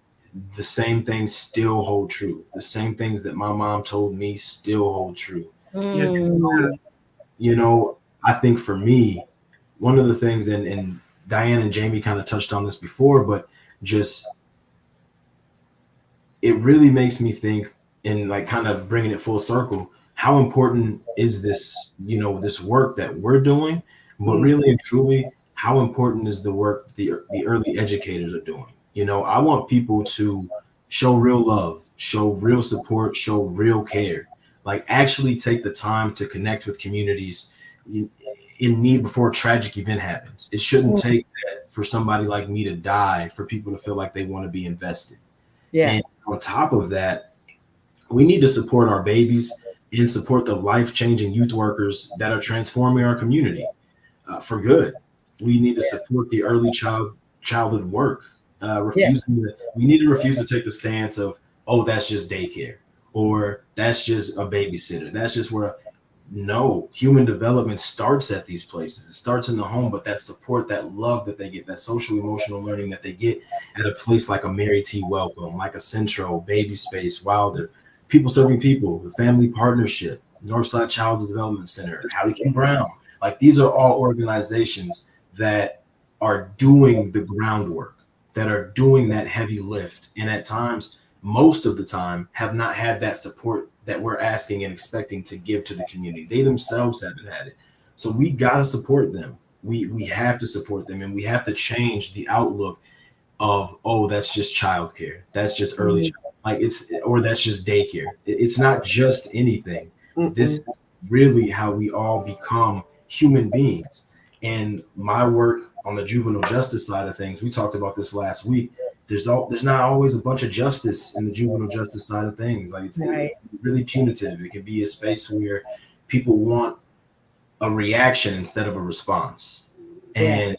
the same things still hold true. The same things that my mom told me still hold true. Mm. You know, I think for me, one of the things, and Diane and Jamie kind of touched on this before, but just it really makes me think, and like kind of bringing it full circle, how important is this, you know, this work that we're doing, but really and truly, how important is the work the early educators are doing? You know, I want people to show real love, show real support, show real care, like actually take the time to connect with communities in need before a tragic event happens. It shouldn't take that for somebody like me to die for people to feel like they want to be invested. Yeah. And on top of that, we need to support our babies and support the life-changing youth workers that are transforming our community for good. We need to support the early childhood work. We need to refuse to take the stance of, oh, that's just daycare, or that's just a babysitter. That's just where. No, human development starts at these places. It starts in the home, but that support, that love that they get, that social emotional learning that they get at a place like a Mary T. Welcome, like a Centro, Baby Space, Wilder, People Serving People, the Family Partnership, Northside Child Development Center, Hallie King Brown. Like these are all organizations that are doing the groundwork, that are doing that heavy lift. And at times, most of the time, have not had that support that we're asking and expecting to give to the community. They themselves haven't had it. So we got to support them. We have to support them, and we have to change the outlook of, oh, that's just childcare. That's just early child. Like or that's just daycare. It's not just anything. This is really how we all become human beings. And my work on the juvenile justice side of things, we talked about this last week. There's not always a bunch of justice in the juvenile justice side of things. Like it's really punitive. It can be a space where people want a reaction instead of a response. And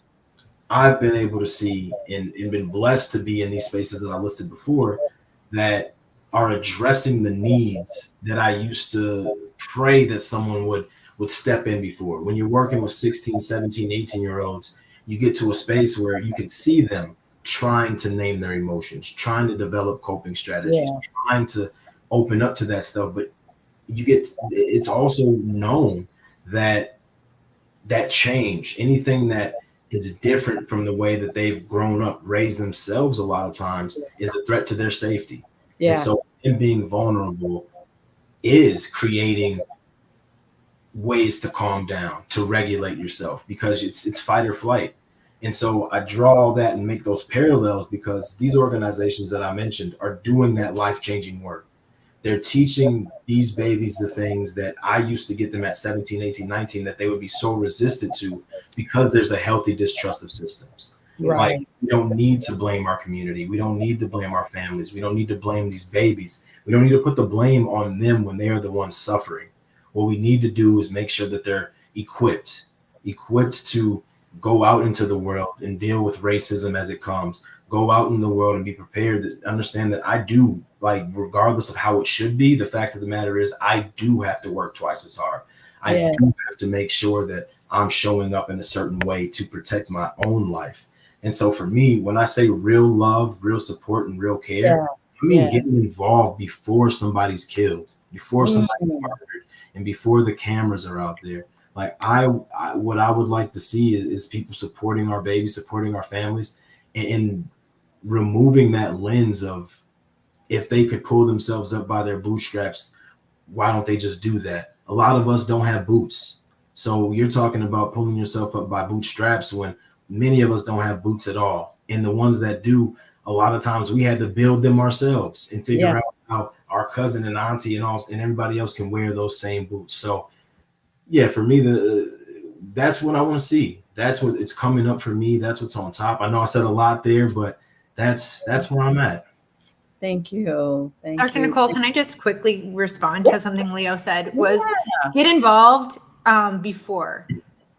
I've been able to see and been blessed to be in these spaces that I listed before that are addressing the needs that I used to pray that someone would step in before. When you're working with 16, 17, 18-year-olds, you get to a space where you can see them trying to name their emotions, trying to develop coping strategies, trying to open up to that stuff. But it's also known that change, anything that is different from the way that they've grown up, raised themselves a lot of times, is a threat to their safety. And so them being vulnerable is creating ways to calm down, to regulate yourself, because it's fight or flight. And so I draw all that and make those parallels because these organizations that I mentioned are doing that life-changing work. They're teaching these babies the things that I used to get them at 17, 18, 19 that they would be so resistant to because there's a healthy distrust of systems. Like we don't need to blame our community. We don't need to blame our families. We don't need to blame these babies. We don't need to put the blame on them when they are the ones suffering. What we need to do is make sure that they're equipped to go out into the world and deal with racism as it comes. Go out in the world and be prepared to understand that I do, like, regardless of how it should be, the fact of the matter is I do have to work twice as hard. I do have to make sure that I'm showing up in a certain way to protect my own life. And so for me, when I say real love, real support, and real care, I mean getting involved before somebody's killed, before somebody's murdered, and before the cameras are out there. Like what I would like to see is people supporting our babies, supporting our families, and removing that lens of if they could pull themselves up by their bootstraps, why don't they just do that? A lot of us don't have boots. So you're talking about pulling yourself up by bootstraps when many of us don't have boots at all. And the ones that do, a lot of times we had to build them ourselves and figure out how our cousin and auntie and everybody else can wear those same boots. So yeah, for me, that's what I want to see. That's what it's coming up for me. That's what's on top. I know I said a lot there, but that's where I'm at. Thank you. Dr. Nicole, can I just quickly respond to something Leo said? Was get involved before,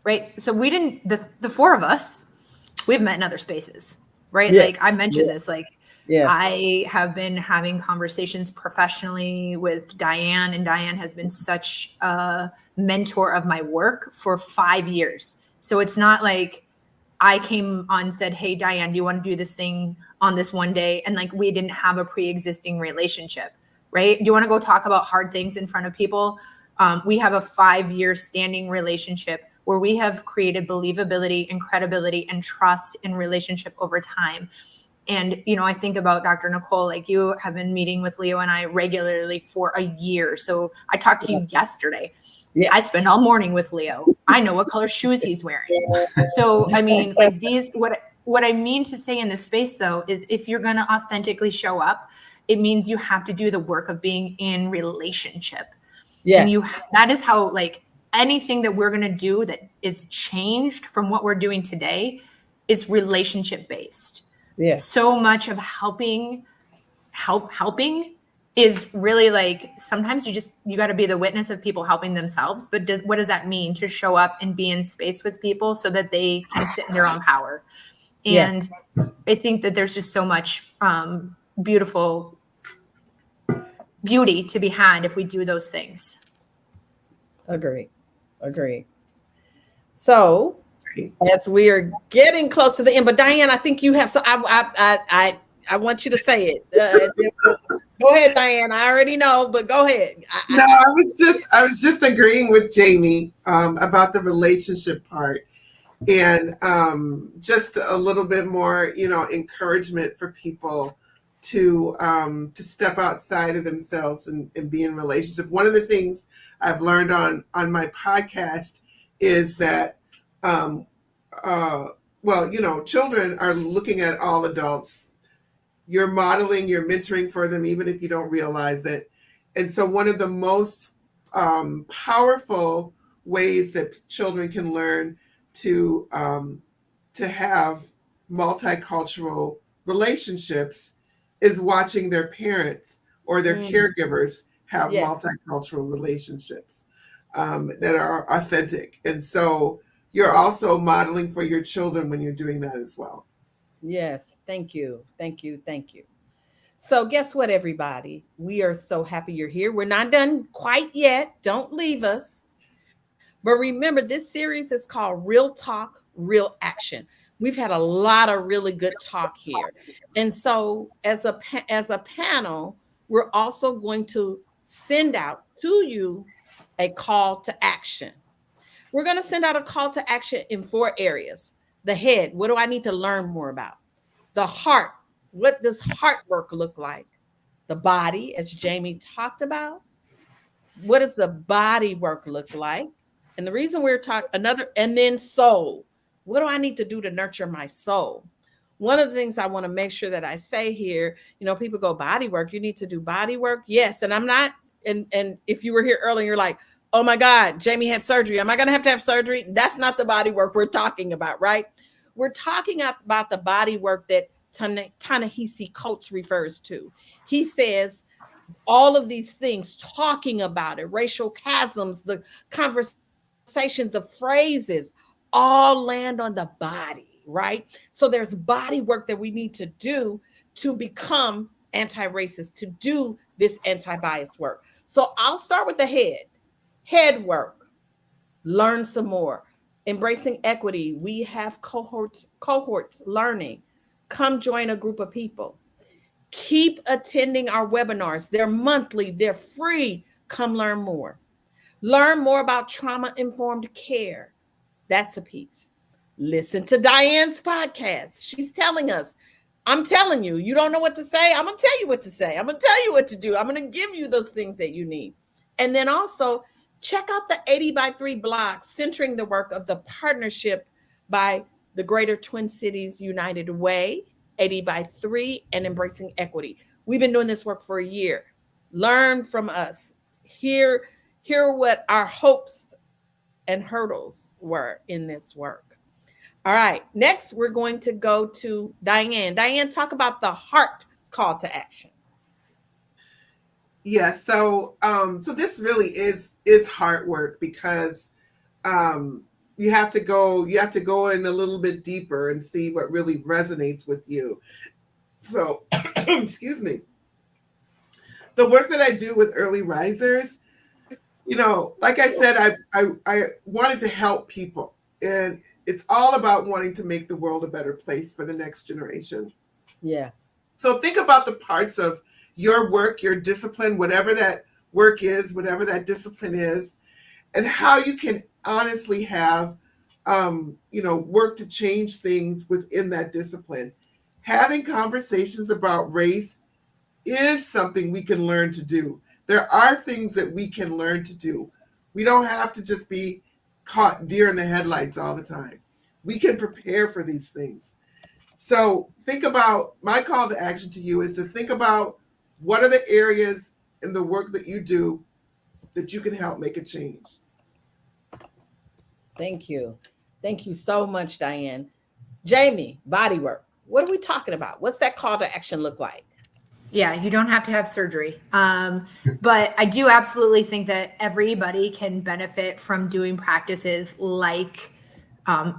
right? So we didn't, the four of us, we've met in other spaces, right? Like I mentioned this, like I have been having conversations professionally with Diane, and Diane has been such a mentor of my work for 5 years. So it's not like I came on and said, hey, Diane, do you want to do this thing on this one day? And like, we didn't have a pre-existing relationship, right? Do you want to go talk about hard things in front of people? We have a 5-year standing relationship where we have created believability and credibility and trust in relationship over time. And, you know, I think about Dr. Nicole, like you have been meeting with Leo and I regularly for a year. So I talked to you yesterday. Yeah. I spend all morning with Leo. I know what color shoes he's wearing. So, I mean, like these, what I mean to say in this space though, is if you're going to authentically show up, it means you have to do the work of being in relationship. Yes. And that is how, like, anything that we're going to do that is changed from what we're doing today is relationship based. Yeah. So much of helping is really like, sometimes you got to be the witness of people helping themselves. But what does that mean to show up and be in space with people so that they can sit in their own power? And I think that there's just so much beauty to be had if we do those things. Agree. So as we are getting close to the end, but Diane, I think you have some. I want you to say it. Go ahead, Diane. I already know, but go ahead. I was just agreeing with Jamie about the relationship part, and just a little bit more, encouragement for people to step outside of themselves and be in relationship. One of the things I've learned on my podcast is that children are looking at all adults. You're modeling, you're mentoring for them, even if you don't realize it. And so one of the most powerful ways that children can learn to have multicultural relationships is watching their parents or their caregivers have multicultural relationships that are authentic. And so you're also modeling for your children when you're doing that as well. Yes. Thank you. So guess what, everybody? We are so happy you're here. We're not done quite yet. Don't leave us. But remember, this series is called Real Talk, Real Action. We've had a lot of really good talk here. And so as a panel, we're also going to send out to you a call to action. We're going to send out a call to action in 4 areas. The head, what do I need to learn more about? The heart, what does heart work look like? The body, as Jamie talked about, what does the body work look like? And the reason we're talking and then soul. What do I need to do to nurture my soul? One of the things I want to make sure that I say here, people go body work. You need to do body work. Yes. And I'm not, and if you were here earlier, you're like, oh my God, Jamie had surgery. Am I going to have surgery? That's not the body work we're talking about, right? We're talking about the body work that Ta-Nehisi Coates refers to. He says all of these things, talking about it, racial chasms, the conversations, the phrases, all land on the body, right? So there's body work that we need to do to become anti-racist, to do this anti-bias work. So I'll start with the head. Head work. Learn some more. Embracing equity. We have cohorts learning. Come join a group of people. Keep attending our webinars. They're monthly. They're free. Come learn more. Learn more about trauma-informed care. That's a piece. Listen to Diane's podcast. She's telling us, I'm telling you, you don't know what to say. I'm going to tell you what to say. I'm going to tell you what to do. I'm going to give you those things that you need. And then also check out the 80x3 blog, centering the work of the partnership by the Greater Twin Cities United Way, 80x3, and Embracing Equity. We've been doing this work for a year. Learn from us. Hear what our hopes and hurdles were in this work. All right. Next, we're going to go to Diane. Diane, talk about the heart call to action. Yeah. So this really is hard work because you have to go in a little bit deeper and see what really resonates with you. So, excuse me. The work that I do with early risers, like I said, I wanted to help people. And it's all about wanting to make the world a better place for the next generation. Yeah. So think about the parts of your work, your discipline, whatever that work is, whatever that discipline is, and how you can honestly have, work to change things within that discipline. Having conversations about race is something we can learn to do. There are things that we can learn to do. We don't have to just be caught deer in the headlights all the time. We can prepare for these things. So think about, my call to action to you is to think about what are the areas in the work that you do that you can help make a change. Thank you. Thank you so much, Diane. Jamie, body work. What are we talking about? What's that call to action look like? Yeah, you don't have to have surgery. But I do absolutely think that everybody can benefit from doing practices like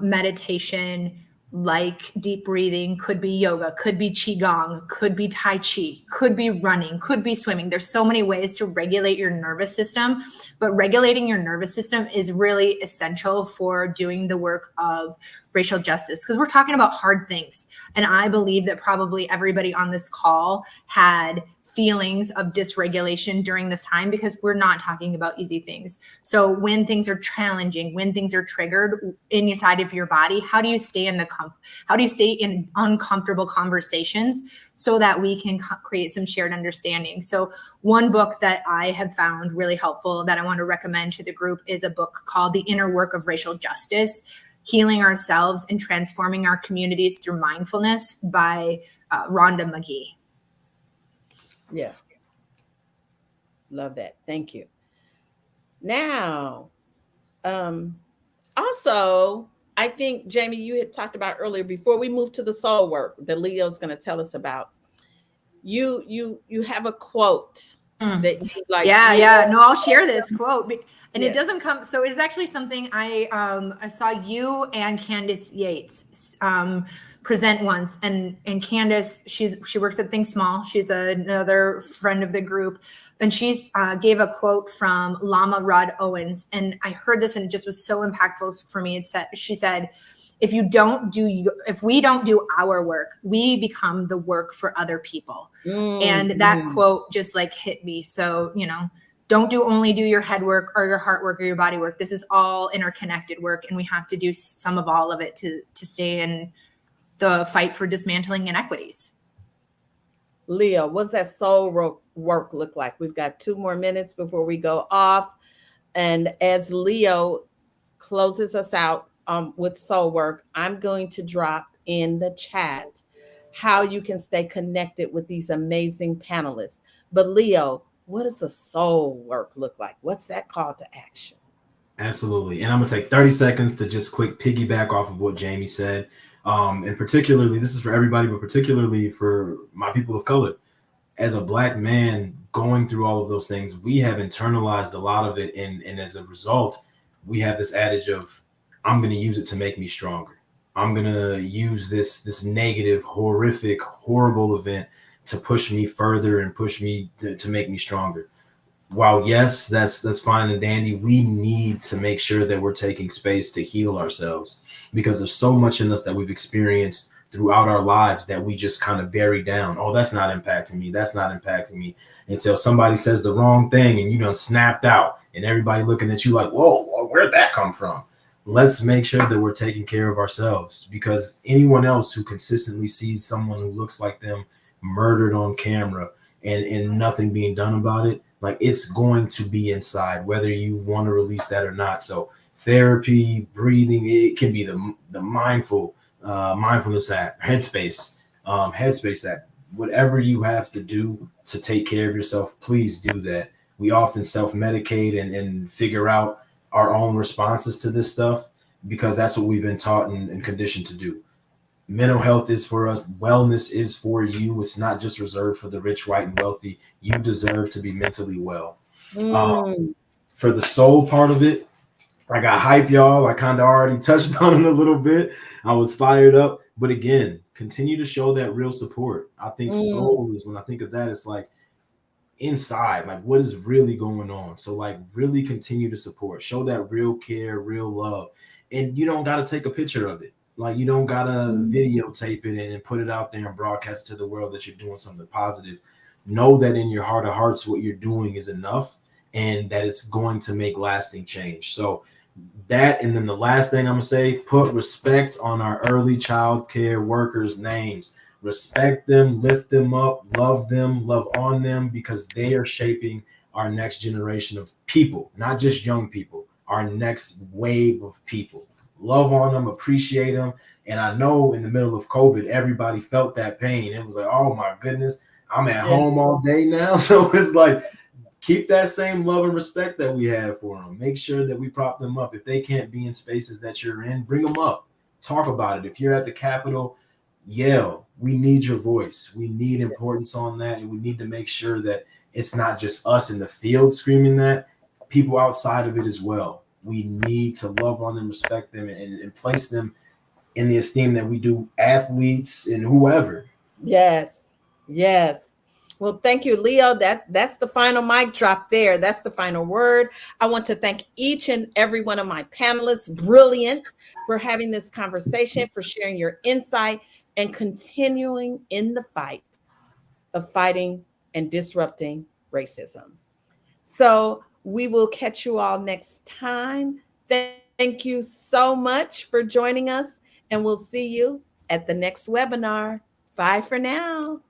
meditation, like deep breathing, could be yoga, could be qigong, could be tai chi, could be running, could be swimming. There's so many ways to regulate your nervous system, but regulating your nervous system is really essential for doing the work of racial justice, because we're talking about hard things. And I believe that probably everybody on this call had feelings of dysregulation during this time, because we're not talking about easy things. So when things are challenging, when things are triggered inside of your body, how do you stay in uncomfortable conversations so that we can create some shared understanding? So one book that I have found really helpful that I want to recommend to the group is a book called The Inner Work of Racial Justice: Healing Ourselves and Transforming Our Communities Through Mindfulness by Rhonda McGee. Yeah. Love that. Thank you. Now, also, I think, Jamie, you had talked about earlier, before we move to the soul work that Leo's going to tell us about, you have a quote that you like. Yeah. No, I'll share this quote. And Yeah. it doesn't come, so it's actually something I saw you and Candace Yates present once. And Candace, she works at Think Small. She's another friend of the group. And she's gave a quote from Lama Rod Owens. And I heard this and it just was so impactful for me. She said, if we don't do our work, we become the work for other people. And that quote just like hit me. So, don't only do your head work or your heart work or your body work. This is all interconnected work, and we have to do some of all of it to stay in the fight for dismantling inequities. Leo, what's that soul work look like? We've got 2 more minutes before we go off. And as Leo closes us out with soul work, I'm going to drop in the chat how you can stay connected with these amazing panelists. But Leo, what does the soul work look like? What's that call to action? Absolutely. And I'm going to take 30 seconds to just quick piggyback off of what Jamie said. And particularly, this is for everybody, but particularly for my people of color. As a Black man going through all of those things, we have internalized a lot of it. And as a result, we have this adage of, I'm going to use it to make me stronger. I'm going to use this negative, horrific, horrible event to push me further and push me to make me stronger. While yes, that's fine and dandy, we need to make sure that we're taking space to heal ourselves, because there's so much in us that we've experienced throughout our lives that we just kind of bury down. Oh, that's not impacting me. That's not impacting me, until somebody says the wrong thing and you done snapped out and everybody looking at you like, whoa, where'd that come from? Let's make sure that we're taking care of ourselves, because anyone else who consistently sees someone who looks like them murdered on camera and nothing being done about it, like, it's going to be inside, whether you want to release that or not. So therapy, breathing, it can be the mindfulness app, headspace app, whatever you have to do to take care of yourself, please do that. We often self-medicate and figure out our own responses to this stuff because that's what we've been taught and conditioned to do. Mental health is for us. Wellness is for you. It's not just reserved for the rich, white, and wealthy. You deserve to be mentally well. For the soul part of it, I got hype, y'all. I kind of already touched on it a little bit. I was fired up. But again, continue to show that real support. I think soul is, when I think of that, it's like inside, like what is really going on. So like really continue to support, show that real care, real love. and you don't got to take a picture of it. Like, you don't got to videotape it and put it out there and broadcast it to the world that you're doing something positive. Know that in your heart of hearts, what you're doing is enough and that it's going to make lasting change. So that, and then the last thing I'm gonna say, put respect on our early child care workers' names. Respect them, lift them up, love on them, because they are shaping our next generation of people, not just young people, our next wave of people. Love on them, appreciate them. And I know in the middle of COVID, everybody felt that pain. It was like, oh my goodness, I'm at home all day now. So it's like, keep that same love and respect that we have for them. Make sure that we prop them up. If they can't be in spaces that you're in, bring them up. Talk about it. If you're at the Capitol, yell. We need your voice. We need importance on that. And we need to make sure that it's not just us in the field screaming that, people outside of it as well. We need to love on them, respect them, and place them in the esteem that we do athletes and whoever. Yes. Yes. Well, thank you, Leo. That's the final mic drop there. That's the final word. I want to thank each and every one of my panelists, brilliant, for having this conversation, for sharing your insight and continuing in the fight of fighting and disrupting racism. So we will catch you all next time. Thank you so much for joining us, and we'll see you at the next webinar. Bye for now.